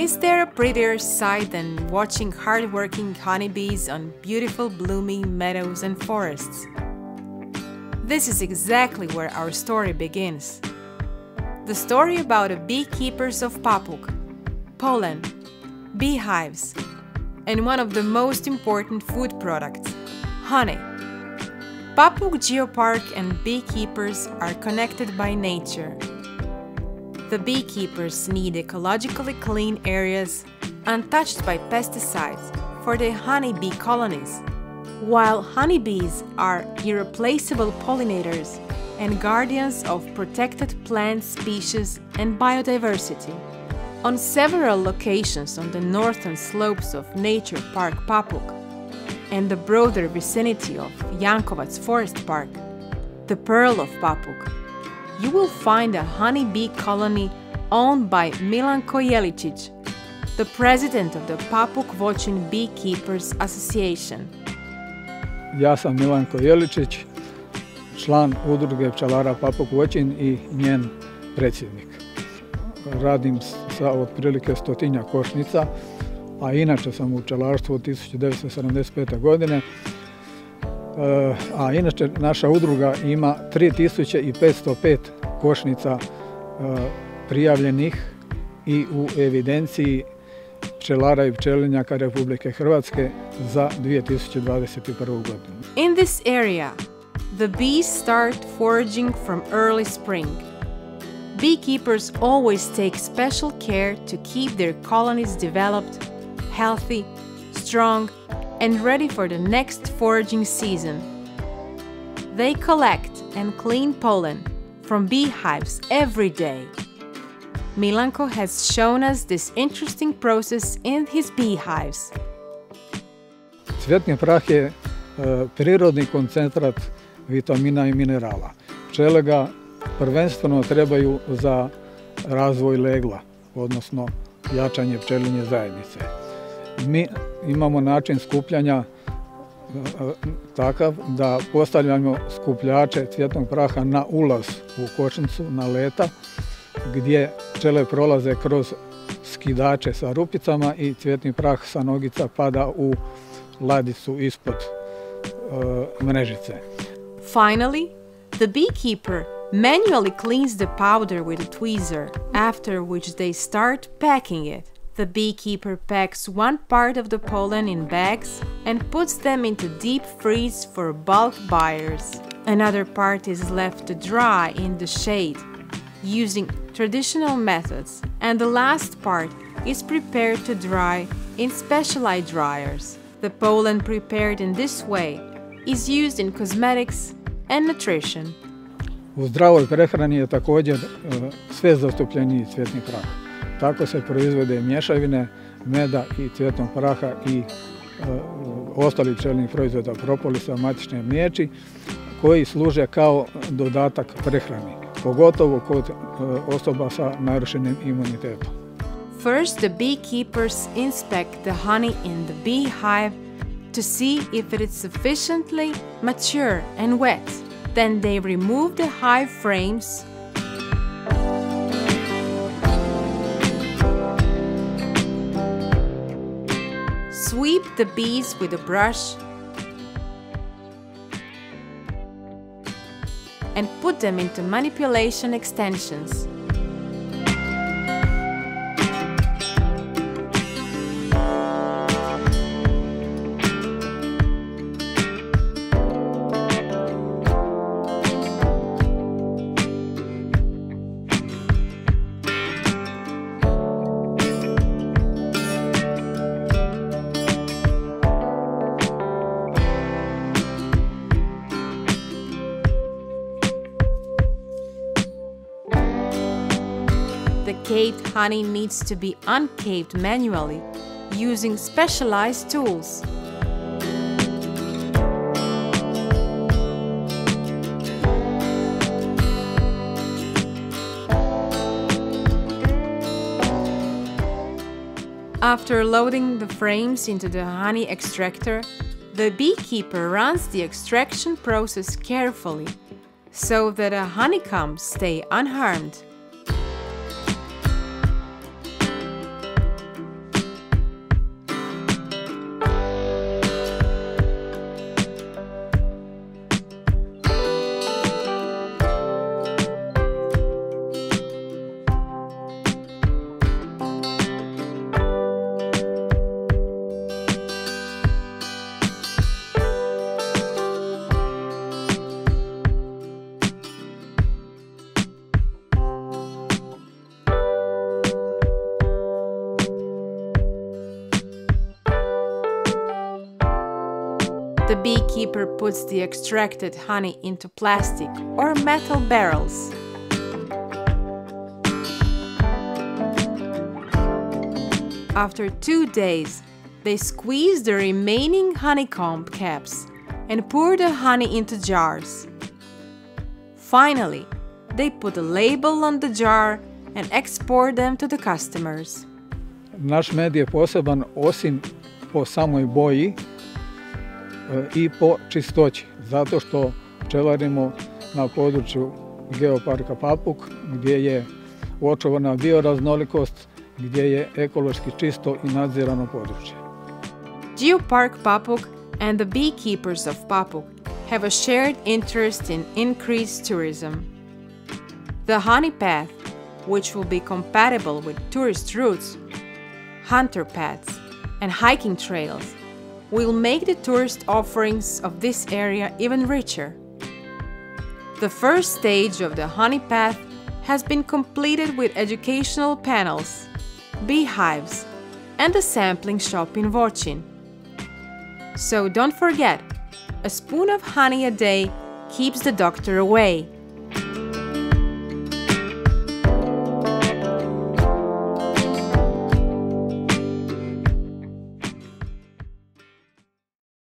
Is there a prettier sight than watching hard-working honeybees on beautiful blooming meadows and forests? This is exactly where our story begins. The story about the beekeepers of Papuk, pollen, beehives, and one of the most important food products, honey. Papuk Geopark and beekeepers are connected by nature. The beekeepers need ecologically clean areas untouched by pesticides for their honeybee colonies, while honeybees are irreplaceable pollinators and guardians of protected plant species and biodiversity. On several locations on the northern slopes of Nature Park Papuk and the broader vicinity of Jankovac Forest Park, the Pearl of Papuk, you will find a honeybee colony owned by Milanko Jelicic, the president of the Papuk Voćin Beekeepers Association. Ja sam Milanko Jelicic, član udruge pčelara Papuk Voćin i njen predsjednik. Radim sa otprilike 100-tinjak košnica, a inače sam u pčelarstvu od 1975. godine. A inače naša udruga ima 3505 košnica prijavljenih i u evidenciji pčelara i pčelinjaka Republike Hrvatske za 2021. godinu. In this area, the bees start foraging from early spring. Beekeepers always take special care to keep their colonies developed, healthy, strong, and ready for the next foraging season. They collect and clean pollen from beehives every day. Milanko has shown us this interesting process in his beehives. Cvjetni prah je prirodni koncentrat vitamina i minerala. Pčele ga prvenstveno trebaju za razvoj legla, odnosno jačanje pčelinje zajednice. Mi imamo način skupljanja takav da postavljamo skupljače cvjetnog praha na ulaz u košnicu, na leta, gdje pčele prolaze kroz skidače sa rupicama i cvjetni prah sa nogica pada u ladicu ispod mrežice. Finally, the beekeeper manually cleans the powder with a tweezer, after which they start packing it. The beekeeper packs one part of the pollen in bags and puts them into deep freeze for bulk buyers. Another part is left to dry in the shade, using traditional methods, and the last part is prepared to dry in specialized dryers. The pollen prepared in this way is used in cosmetics and nutrition. U zdravoj prehrani je također sve zastupljeniji cvjetni prah. Tako se proizvode mješavine meda i cvjetnog praha i ostalih pčelinjih proizvoda, propolisa, matične mliječi, koji služe kao dodatak prehrani, pogotovo kod osoba sa narušenim imunitetom. First, the beekeepers inspect the honey in the beehive to see if it is sufficiently mature and wet. Then they remove the hive frames, sweep the bees with a brush, and put them into manipulation extensions. The caved honey needs to be uncaved manually using specialized tools. After loading the frames into the honey extractor, the beekeeper runs the extraction process carefully so that the honeycombs stay unharmed. beekeeper puts the extracted honey into plastic or metal barrels. After 2 days, they squeeze the remaining honeycomb caps and pour the honey into jars. Finally, they put a label on the jar and export them to the customers. Naš med je poseban osim po samoj boji i po čistoći, zato što pčelarimo na području Geoparka Papuk, gdje je očuvana bioraznolikost, gdje je ekološki čisto i nadzirano područje. Geopark Papuk and the beekeepers of Papuk have a shared interest in increased tourism. The honey path, which will be compatible with tourist routes, hunter paths, and hiking trails, will make the tourist offerings of this area even richer. The first stage of the honey path has been completed with educational panels, beehives, and a sampling shop in Vocin. So don't forget, a spoon of honey a day keeps the doctor away.